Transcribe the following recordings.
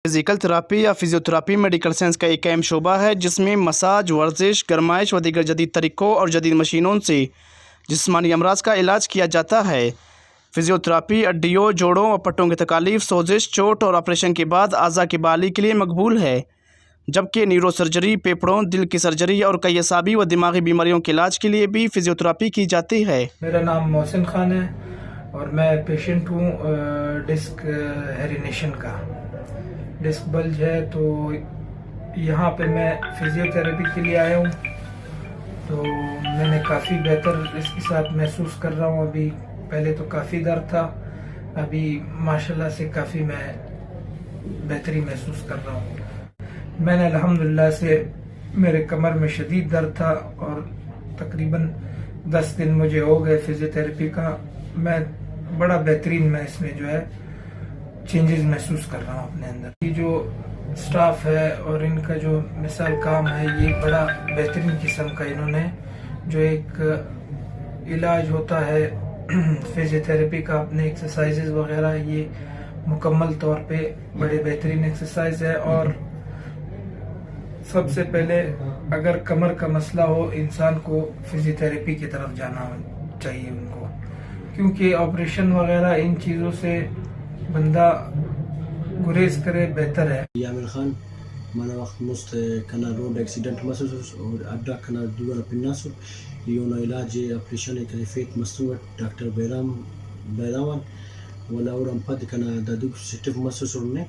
Physical therapy या physiotherapy medical science का एक अहम शोबा है जिसमें मसाज, वर्जिश, गरमाइश व दीगर जदीद तरीक़ों और जदीद मशीनों से जिस्मानी अमराज का इलाज किया जाता है। फिजियोथेरापी हड्डियों, जोड़ों और पट्टों की तकालीफ, सोजिश, चोट और ऑपरेशन के बाद अज़ा की बहाली के लिए मकबूल है, जबकि न्यूरो सर्जरी, फेफड़ों, दिल की सर्जरी और कई असाबी व दिमागी बीमारियों के इलाज के लिए भी फिजियोथेरापी की जाती है। मेरा नाम मोहसिन खान है और मैं पेशेंट हूँ डिस्क हेरिनेशन का। डिस्क बल्ज है, तो यहाँ पे मैं फिजियोथेरेपी के लिए आया हूँ। तो मैंने काफ़ी बेहतर इसके साथ महसूस कर रहा हूँ। अभी पहले तो काफ़ी दर्द था, अभी माशाल्लाह से काफ़ी मैं बेहतरी महसूस कर रहा हूँ। मैंने अल्हम्दुलिल्लाह से मेरे कमर में शदीद दर्द था और तकरीबन 10 दिन मुझे हो गए फिजियोथेरेपी का। मैं बड़ा बेहतरीन मैं इसमें जो है चेंजेस महसूस कर रहा हूँ अपने अंदर। ये जो स्टाफ है और इनका जो मिसाल काम है, ये बड़ा बेहतरीन किस्म का इन्होंने जो एक इलाज होता है फिजियोथेरेपी का, अपने एक्सरसाइजेज वगैरह, ये मुकम्मल तौर पे बड़े बेहतरीन एक्सरसाइज है। और सबसे पहले अगर कमर का मसला हो, इंसान को फिजियोथेरेपी की तरफ जाना चाहिए उनको, क्योंकि ऑपरेशन वगैरह इन चीज़ों से बंदा गुरेज करे बेहतर है। Aamir Khan mana waqt most kana road accident masus और अड्डा kana दुआ पिन्नासु योना इलाज ऑपरेशन कैफियत मस्तूर डॉक्टर बैराम वला और पद kana दादू सिस्टम मसूस ने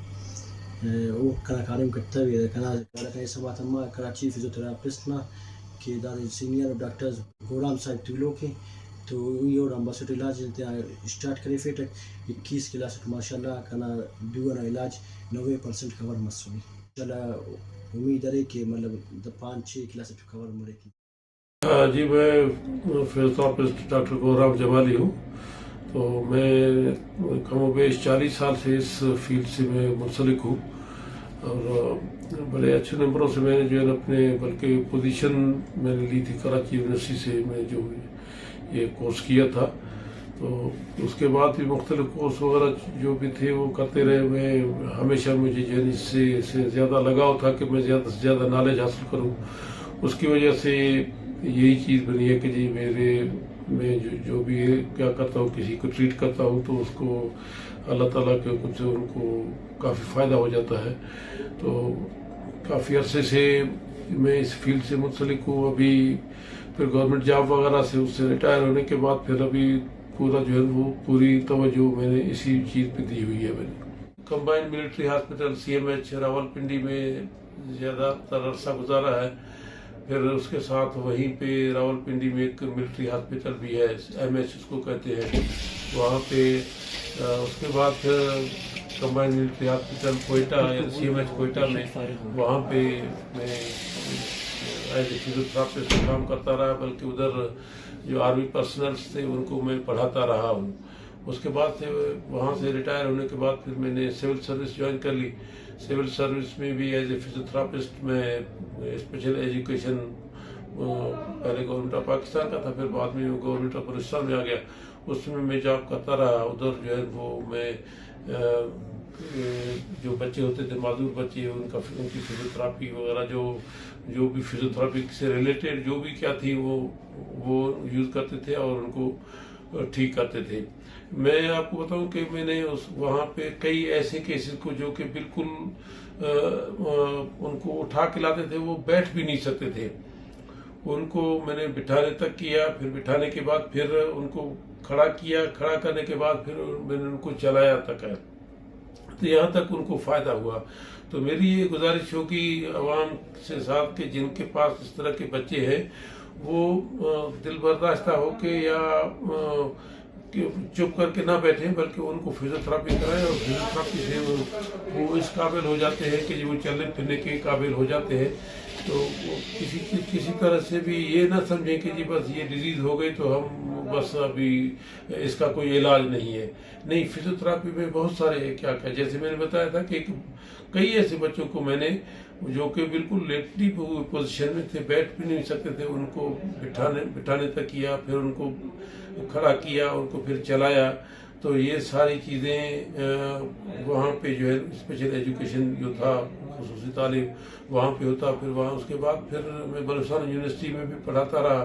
वो kana कारम करता है kana kana सबात ma Karachi physiotherapist ना के दाद सीनियर डॉक्टर्स गोराम साहब तुलो के तो यो एम्बेसडर इलाज स्टार्ट करे फिर 21 क्लास माशाल्लाह kana दुआ इलाज 90% कवर मसूली चला। उम्मीद है कि मतलब 5-6 क्लास कवर मुड़ेगी। जी, मैं फिजियोथेरापिस्ट डॉक्टर गोराम जमाली हूँ। तो मैं कमोबेश 40 साल से इस फील्ड से मैं मुंसलिक हूँ और बड़े अच्छे नंबरों से मैंने जो है अपने बल्कि पोजीशन मैंने ली थी कराची यूनिवर्सिटी से। मैं जो ये कोर्स किया था, तो उसके बाद भी मुख्तलिफ कोर्स वगैरह जो भी थे वो करते रहे। मैं हमेशा मुझे जो इससे ज़्यादा लगाव था कि मैं ज़्यादा से ज़्यादा नॉलेज हासिल करूं। उसकी वजह से यही चीज़ बनी है कि जी मैं जो भी क्या करता हूँ, किसी को ट्रीट करता हूँ तो उसको अल्लाह ताला के हुक्म से उनको काफ़ी फ़ायदा हो जाता है। तो काफ़ी अरसे से मैं इस फील्ड से मुंसलिक हूँ। अभी फिर गवर्नमेंट जॉब वगैरह से उससे रिटायर होने के बाद फिर अभी पूरा जो है वो पूरी तवज्जो मैंने इसी चीज़ पे दी हुई है। मैंने combined military hospital CMH Rawalpindi में ज़्यादातर अरसा गुजारा है। फिर उसके साथ वहीं पे रावलपिंडी में एक मिलिट्री हॉस्पिटल भी है, MH उसको कहते हैं, वहाँ पे। उसके बाद फिर कंबाइंड मिलिट्री हॉस्पिटल कोयटा या CMH कोयटा में, वहाँ पे मैं एज ए फिजियोथेरापिस्ट काम करता रहा। बल्कि उधर जो आर्मी पर्सनल्स थे उनको मैं पढ़ाता रहा हूँ। उसके बाद से वहाँ से रिटायर होने के बाद फिर मैंने सिविल सर्विस ज्वाइन कर ली। सिविल सर्विस में भी एज ए फिजियोथेरापिस्ट में स्पेशल एजुकेशन पहले गवर्नमेंट ऑफ पाकिस्तान का था, फिर बाद में गवर्नमेंट ऑफ पाकिस्तान में आ गया। उसमें मैं जॉब करता रहा। उधर जो है वो मैं जो बच्चे होते थे, माजूर बच्चे, उनकी फिजियोथेरापी वगैरह जो भी फिजियोथेरापी से रिलेटेड जो भी क्या थी वो यूज़ करते थे और उनको ठीक करते थे। मैं आपको बताऊं कि मैंने वहाँ पे कई ऐसे केसेस को जो कि बिल्कुल उनको उठा के लाते थे, वो बैठ भी नहीं सकते थे, उनको मैंने बिठाने तक किया। फिर बिठाने के बाद फिर उनको खड़ा किया, खड़ा करने के बाद फिर मैंने उनको चलाया तक है, तो यहाँ तक उनको फ़ायदा हुआ। तो मेरी ये गुजारिश होगी आवाम से साथ के जिनके पास इस तरह के बच्चे हैं, वो दिल बर्दाश्ता हो के या चुप करके ना बैठे, बल्कि उनको फिजियोथेरापी कराएं। और फिजियोथेरापी से वो इस काबिल हो जाते हैं कि वो चलने फिरने के काबिल हो जाते हैं। तो किसी तरह से भी ये ना समझें कि जी बस ये डिजीज़ हो गई तो हम बस अभी इसका कोई इलाज नहीं है। नहीं, फिजियोथेरापी में बहुत सारे क्या जैसे मैंने बताया था कि कई ऐसे बच्चों को मैंने जो कि बिल्कुल लेटली पोजीशन में थे, बैठ भी नहीं सकते थे, उनको बिठाने तक किया, फिर उनको खड़ा किया, उनको फिर चलाया। तो ये सारी चीज़ें वहाँ पे जो है स्पेशल एजुकेशन जो था, खुसूसी तालीम वहाँ पे होता। फिर वहाँ उसके बाद फिर मैं बलूचिस्तान यूनिवर्सिटी में भी पढ़ाता रहा।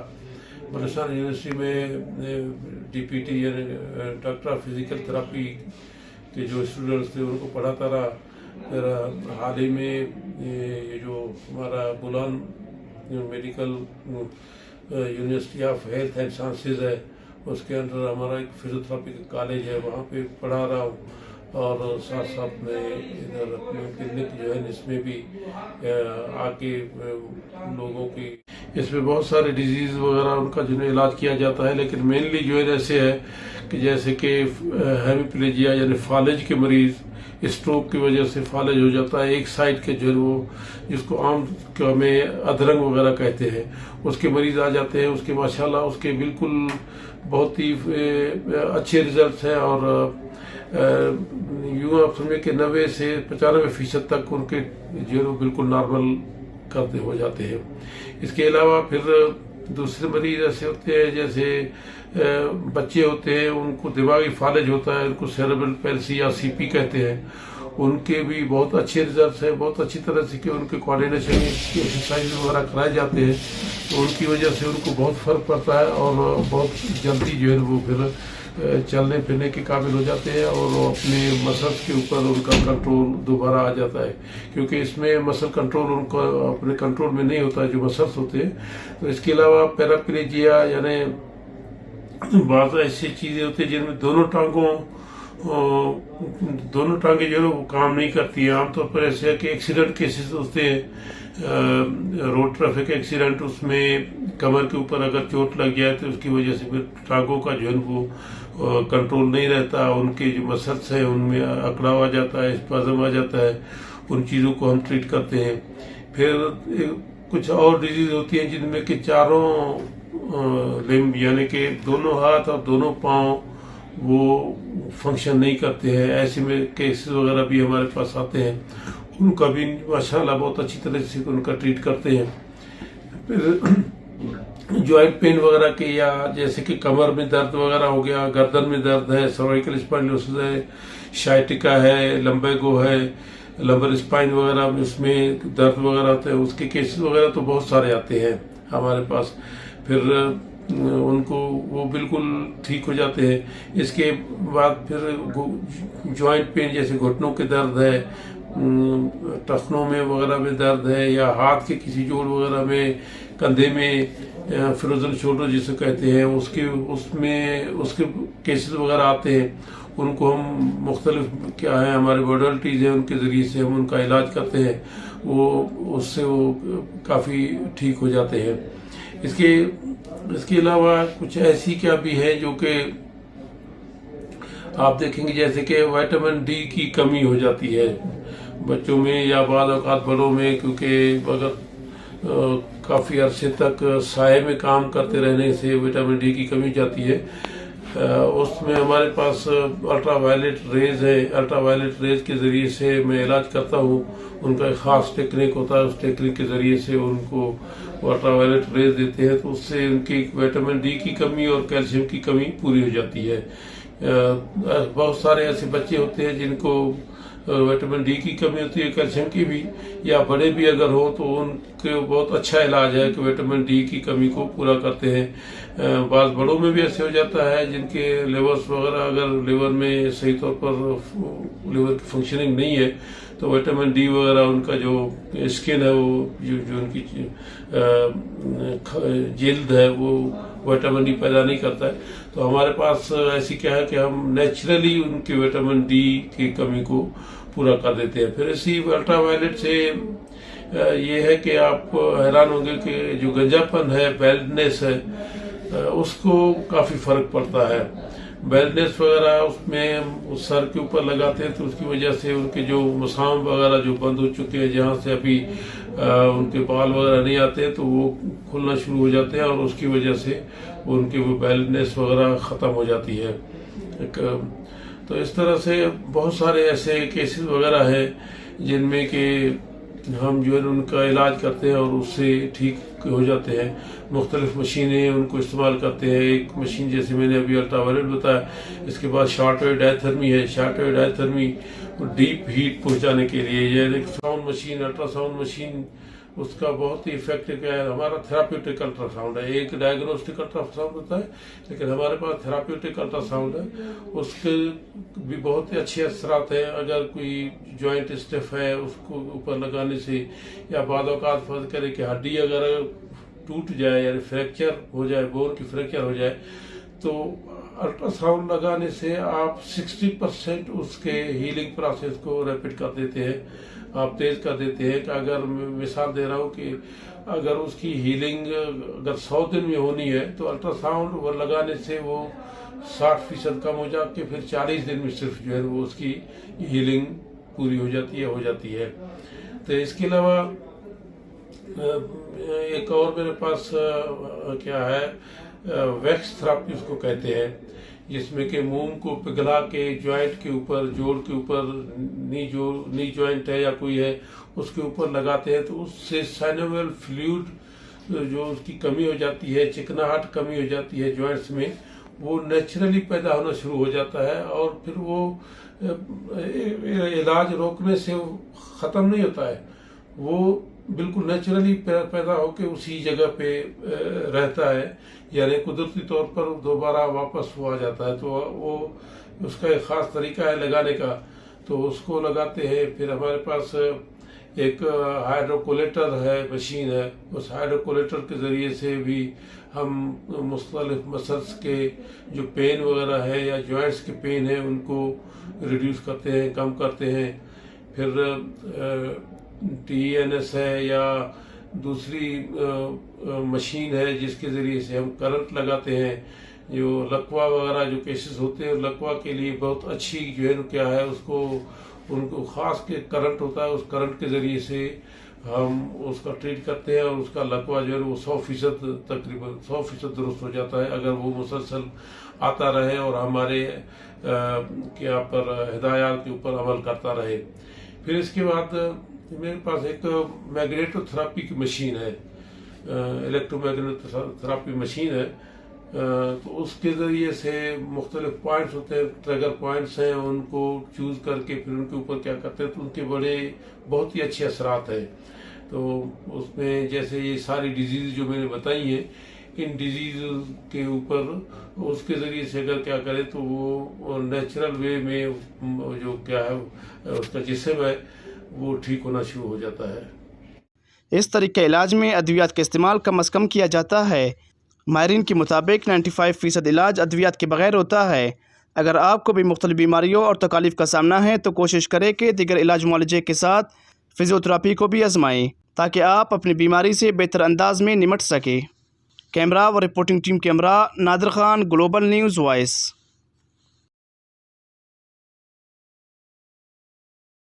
बलूचिस्तान यूनिवर्सिटी में DPT यानी डॉक्टर ऑफ फिजिकल थेरेपी के जो स्टूडेंट्स थे उनको पढ़ाता रहा। फिर हाल ही में ये जो हमारा बुलान medical university of health and sciences है, उसके अंदर हमारा एक फिजियोथेरेपी का कॉलेज है, वहाँ पे पढ़ा रहा हूँ। और साथ साथ में इधर अपने क्लिनिक जो है इसमें भी आके लोगों की इसमें बहुत सारे डिजीज़ वगैरह उनका जो है इलाज किया जाता है। लेकिन मेनली जो है ऐसे है कि जैसे कि हेमिप्लेजिया यानी फालिज के मरीज़, स्ट्रोक की वजह से फालिज हो जाता है एक साइड के जो है वो, जिसको आम में अधरंग वगैरह कहते हैं, उसके मरीज़ आ जाते हैं। उसके माशाल्लाह उसके बिल्कुल बहुत ही अच्छे रिजल्ट हैं। और यूँ आप समझे कि 90 से 95% तक उनके जो है बिल्कुल नॉर्मल करते हो जाते हैं। इसके अलावा फिर दूसरे मरीज ऐसे होते हैं जैसे बच्चे होते हैं, उनको दिमागी फालिज होता है, उनको सेरेब्रल पैल्सी या CP कहते हैं, उनके भी बहुत अच्छे रिजल्ट हैं। बहुत अच्छी तरह से कि उनके कोऑर्डिनेशन की एक्सरसाइज वगैरह कराए जाते हैं, तो उनकी वजह से उनको बहुत फर्क पड़ता है और बहुत जल्दी जो है वो फिर चलने फिरने के काबिल हो जाते हैं और अपने मसल्स के ऊपर उनका कंट्रोल दोबारा आ जाता है। क्योंकि इसमें मसल कंट्रोल उनको अपने कंट्रोल में नहीं होता है जो मसल्स होते हैं। तो इसके अलावा पैराप्लेजिया यानी बहुत ऐसी चीज़ें होती हैं जिनमें दोनों टांगे जो है वो काम नहीं करती हैं। आमतौर पर ऐसे है कि एक्सीडेंट केसेस होते हैं, रोड ट्रैफिक एक्सीडेंट, उसमें कमर के ऊपर अगर चोट लग जाए तो उसकी वजह से फिर टांगों का जो है वो कंट्रोल नहीं रहता, उनके जो मसल्स हैं उनमें अकड़ाव आ जाता है, स्पाज़म आ जाता है। उन चीज़ों को हम ट्रीट करते हैं। फिर कुछ और डिजीज होती हैं जिनमें कि चारों लिम्ब यानी कि दोनों हाथ और दोनों पाँव वो फंक्शन नहीं करते हैं। ऐसे में केसेस वगैरह भी हमारे पास आते हैं, उनका भी माशाल्लाह बहुत अच्छी तरह से उनका ट्रीट करते हैं। फिर जॉइंट पेन वगैरह के या जैसे कि कमर में दर्द वगैरह हो गया, गर्दन में दर्द है, सर्वाइकल स्पाइंडिलोसिस है, शाइटिका है, लंबेगो है, लंबर स्पाइन वगैरह में उसमें दर्द वगैरह होते हैं, उसके केसेस वगैरह तो बहुत सारे आते हैं हमारे पास। फिर उनको वो बिल्कुल ठीक हो जाते हैं। इसके बाद फिर जॉइंट पेन जैसे घुटनों के दर्द है, टखनों में वगैरह में दर्द है, या हाथ के किसी जोड़ वगैरह में, कंधे में फ्रोजन शोल्डर जिसे कहते हैं उसके केसेस वगैरह आते हैं। उनको हम मुख्तलिफ क्या है हमारे मॉडलिटीज़ हैं उनके ज़रिए से हम उनका इलाज करते हैं, उससे वो काफ़ी ठीक हो जाते हैं। इसके अलावा कुछ ऐसी क्या भी है जो कि आप देखेंगे जैसे कि विटामिन D की कमी हो जाती है बच्चों में या बाद औक़ात बड़ों में, क्योंकि अगर काफ़ी अरसे तक साए में काम करते रहने से विटामिन D की कमी जाती है। उसमें हमारे पास अल्ट्रावायलेट रेज है, अल्ट्रावायलेट रेज के ज़रिए से मैं इलाज करता हूँ। उनका एक ख़ास टेक्निक होता है, उस टेक्निक के ज़रिए से उनको अल्ट्रावायलेट रेज देते हैं, तो उससे उनकी विटामिन D की कमी और कैल्शियम की कमी पूरी हो जाती है। बहुत सारे ऐसे बच्चे होते हैं जिनको विटामिन D की कमी होती है, कैल्शियम की भी, या बड़े भी अगर हो तो उनके बहुत अच्छा इलाज है कि विटामिन D की कमी को पूरा करते हैं। बाज़ बड़ों में भी ऐसे हो जाता है जिनके लिवर्स वगैरह अगर लिवर में सही तौर पर लिवर की फंक्शनिंग नहीं है तो विटामिन D वगैरह उनका जो स्किन है वो जो उनकी जिल्द है वो विटामिन D पैदा नहीं करता है। तो हमारे पास ऐसी क्या है कि हम नेचुरली उनके विटामिन D की कमी को पूरा कर देते हैं। फिर इसी अल्ट्रावायलेट से ये है कि आप हैरान होंगे कि जो गंजापन है, बैल्डनेस है, उसको काफ़ी फ़र्क पड़ता है। बैल्डनेस वगैरह उसमें सर के ऊपर लगाते हैं तो उसकी वजह से उनके जो मसाम वगैरह जो बंद हो चुके हैं, जहाँ से अभी उनके बाल वगैरह नहीं आते हैं, तो वो खुलना शुरू हो जाते हैं और उसकी वजह से उनकी वो बैलेंस वगैरह ख़त्म हो जाती है। तो इस तरह से बहुत सारे ऐसे केसेस वगैरह हैं जिनमें कि हम जो है उनका इलाज करते हैं और उससे ठीक हो जाते हैं। मुख्तलिफ मशीनें उनको इस्तेमाल करते हैं। एक मशीन जैसे मैंने अभी अल्ट्रावायलेट बताया, इसके बाद शॉर्ट वेव डायथर्मी है। Short wave diathermy deep heat पहुंचाने के लिए, ये साउंड मशीन, अल्ट्रासाउंड मशीन, उसका बहुत ही इफेक्टिव है। हमारा थेराप्यूटिक अल्ट्रासाउंड है। एक डायग्नोस्टिक अल्ट्रासाउंड होता है, लेकिन हमारे पास थेराप्यूटिक अल्ट्रासाउंड है। उसके भी बहुत ही अच्छे असरात हैं। अगर कोई जॉइंट स्टिफ है उसको ऊपर लगाने से, या बाद औक़ात फर्ज करे कि हड्डी अगर टूट जाए यानी फ्रैक्चर हो जाए, बोन की फ्रैक्चर हो जाए, तो अल्ट्रासाउंड लगाने से आप 60% उसके हीलिंग प्रोसेस को रैपिड कर देते हैं, आप तेज कर देते हैं। कि अगर मैं मिसाल दे रहा हूँ कि अगर उसकी हीलिंग अगर 100 दिन में होनी है, तो अल्ट्रासाउंड वो लगाने से वो 60% कम हो जाके फिर 40 दिन में सिर्फ जो है वो उसकी हीलिंग पूरी हो जाती है। तो इसके अलावा एक और मेरे पास क्या है, वैक्स थेरापी उसको कहते हैं, जिसमें कि मोम को पिघला के जॉइंट के ऊपर, जोड़ के ऊपर, नी जॉइंट है या कोई है उसके ऊपर लगाते हैं, तो उससे साइनोवियल फ्लूइड जो उसकी कमी हो जाती है, चिकनाहट कमी हो जाती है जॉइंट्स में, वो नेचुरली पैदा होना शुरू हो जाता है। और फिर वो इलाज रोकने से ख़त्म नहीं होता है, वो बिल्कुल नेचुरली पैदा होकर उसी जगह पे रहता है, यानी कुदरती तौर पर दोबारा वापस वो आ जाता है। तो वो उसका एक ख़ास तरीका है लगाने का, तो उसको लगाते हैं। फिर हमारे पास एक हाइड्रोकोलेटर है, मशीन है। उस हाइड्रोकोलेटर के ज़रिए से भी हम मुख्तलिफ मसल्स के जो पेन वगैरह है या जॉइंट्स के पेन है उनको रिड्यूस करते हैं, कम करते हैं। फिर TNS है या दूसरी मशीन है जिसके ज़रिए से हम करंट लगाते हैं। जो लकवा वगैरह जो केसेस होते हैं, लकवा के लिए बहुत अच्छी जो है क्या है, उसको उनको ख़ास के करंट होता है, उस करंट के ज़रिए से हम उसका ट्रीट करते हैं और उसका लकवा जो है वो 100% तकरीबन 100% दुरुस्त हो जाता है, अगर वो मुसलसल आता रहे और हमारे क्या पर हिदायत के ऊपर अमल करता रहे। फिर इसके बाद मेरे पास एक मैग्नेटोथेरापी की मशीन है, इलेक्ट्रोमैग्नेटोथेरापी मशीन है। तो उसके ज़रिए से मुख्तलिफ पॉइंट्स होते हैं, ट्रिगर पॉइंट्स हैं, उनको चूज़ करके फिर उनके ऊपर क्या करते हैं, तो उनके बड़े बहुत ही अच्छे असरात हैं। तो उसमें जैसे ये सारी डिजीज़ जो मैंने बताई हैं, इन डिजीज़ के ऊपर उसके ज़रिए से अगर क्या करें तो वो नेचुरल वे में जो क्या है उसका जिस्म है वो ठीक होना शुरू हो जाता है। इस तरीके इलाज में अद्वियात का इस्तेमाल कम अज़ कम किया जाता है। माहिरीन के मुताबिक 95% इलाज अद्वियात के बगैर होता है। अगर आपको भी मुख्तलिफ बीमारियों और तकालीफ का सामना है तो कोशिश करें कि दीगर इलाज मुआलजे के साथ फ़िज़ियोथेरापी को भी आजमाएं, ताकि आप अपनी बीमारी से बेहतर अंदाज में निमट सकें। कैमरा व रिपोर्टिंग टीम के हमरा Nadir Khan, global news voice.